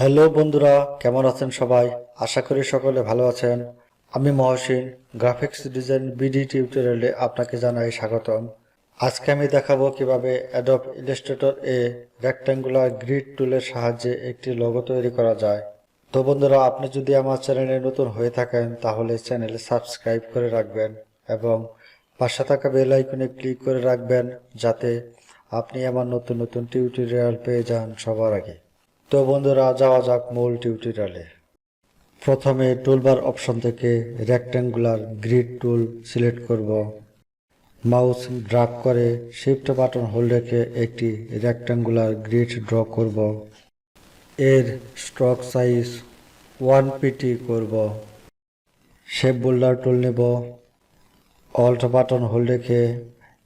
Hello বন্ধুরা, কেমন আছেন সবাই? আশা করি সকলে ভালো আছেন। আমি মহসিন, গ্রাফিক্স ডিজাইন বিডি টিউটোরিয়ালে আপনাকে জানাই স্বাগতম। আজকে আমি দেখাবো কিভাবে অ্যাডোব ইলাস্ট্রেটর এ রেক্ট্যাঙ্গুলার গ্রিড টুলের সাহায্যে একটি লোগো তৈরি করা যায়। তো বন্ধুরা, আপনি যদি আমার চ্যানেলে নতুন হয়ে থাকেন তাহলে চ্যানেলে সাবস্ক্রাইব করে রাখবেন এবং পাশে থাকা বেল আইকনে ক্লিক করে রাখবেন যাতে আপনি আমার নতুন নতুন টিউটোরিয়াল পেয়ে যান সবার আগে। তো বন্ধুরা, যাওয়া যাক মূল টিউটোরিয়ালে। প্রথমে টুলবার অপশন থেকে রেক্ট্যাঙ্গুলার গ্রিড টুল সিলেক্ট করব। মাউস ড্র্যাগ করে শিফট বাটন হোল্ড রেখে একটি রেক্ট্যাঙ্গুলার গ্রিড ড্র করব। এর স্ট্রোক সাইজ 1 পিটি করব। শেপ বোল্ডার টুল নেব। অল্ট বাটন হোল্ড রেখে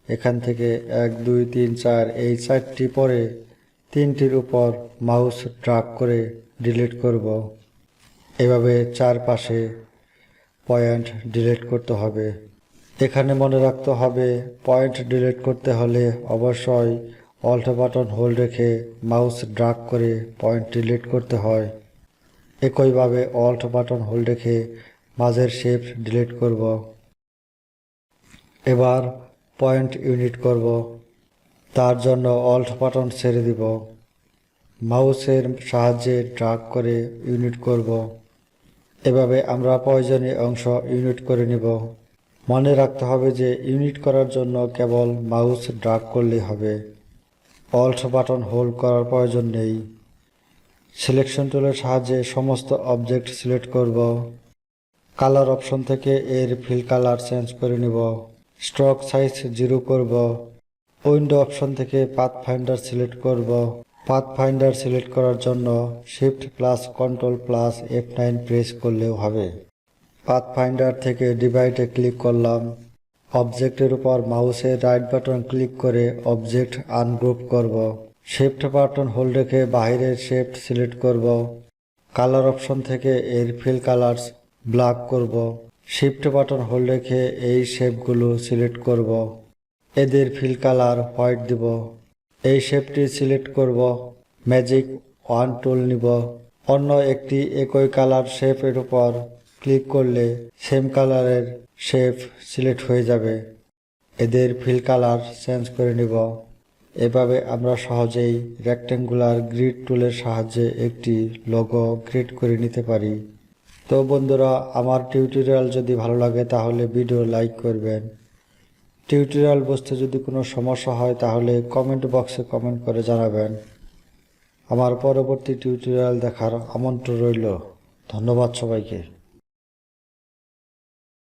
এখান থেকে 1 2 3 4 এই 4টি পরে 3টির উপর মাউস ড্র্যাগ করে ডিলিট করব। এভাবে চারপাশে পয়েন্ট ডিলিট করতে হবে। এখানে মনে রাখতে হবে, পয়েন্ট ডিলিট করতে হলে অবশ্যই অল্ট বাটন হোল্ড রেখে মাউস ড্র্যাগ করে পয়েন্ট ডিলিট করতে হয়। একইভাবে অল্ট বাটন হোল্ড রেখে মাঝের শেপ ডিলিট করব। এবার পয়েন্ট ইউনিট করব। তার জন্য অল্ট বাটন ছেড়ে দিব। মাউসের সাহায্যে ড্র্যাগ করে ইউনিট করব। এভাবে আমরা প্রয়োজনীয় অংশ ইউনিট করে নিব। মনে রাখতে হবে যে ইউনিট করার জন্য কেবল মাউস ড্র্যাগ করলেই হবে, অল্ট বাটন হোল্ড করার প্রয়োজন নেই। সিলেকশন টুলের সাহায্যে সমস্ত অবজেক্ট সিলেক্ট করব। কালার অপশন থেকে এর ফিল কালার চেঞ্জ করে নিব। স্ট্রোক সাইজ 0 করব। উইন্ডো অপশন থেকে পাথ ফাইন্ডার সিলেক্ট করব। পাথ ফাইন্ডার সিলেক্ট করার জন্য shift plus control plus F9 press করলেও হবে। পাথ ফাইন্ডার থেকে ডিভাইডে ক্লিক করলাম। অবজেক্টের উপর মাউসের রাইট বাটন ক্লিক করে অবজেক্ট আনগ্রুপ করব। শিফট বাটন হোল্ড রেখে বাহিরের শেপ সিলেক্ট করব। কালার অপশন থেকে এর ফিল কালার্স ব্ল্যাক করব। শিফট বাটন হোল্ড রেখে এই শেপগুলো সিলেক্ট করব। এদের ফিল কালার হোয়াইট দিব। এই শেপটি সিলেক্ট করব। ম্যাজিক 1 টুল নিব। অন্য একটি একই কালার শেপের উপর ক্লিক করলে সেম কালারের শেপ সিলেক্ট হয়ে যাবে। এদের ফিল কালার চেঞ্জ করে নিব। এভাবে আমরা সহজেই রেক্ট্যাঙ্গুলার গ্রিড টুলের সাহায্যে একটি লোগো ক্রিয়েট করে নিতে পারি। তো বন্ধুরা, আমার টিউটোরিয়াল যদি ভালো লাগে তাহলে ভিডিও লাইক করবেন। টিউটোরিয়াল বুঝতে যদি কোনো সমস্যা হয় তাহলে কমেন্ট বক্সে কমেন্ট করে জানাবেন। আমার পরবর্তী টিউটোরিয়াল দেখার আমন্ত্রণ রইল। ধন্যবাদ সবাইকে।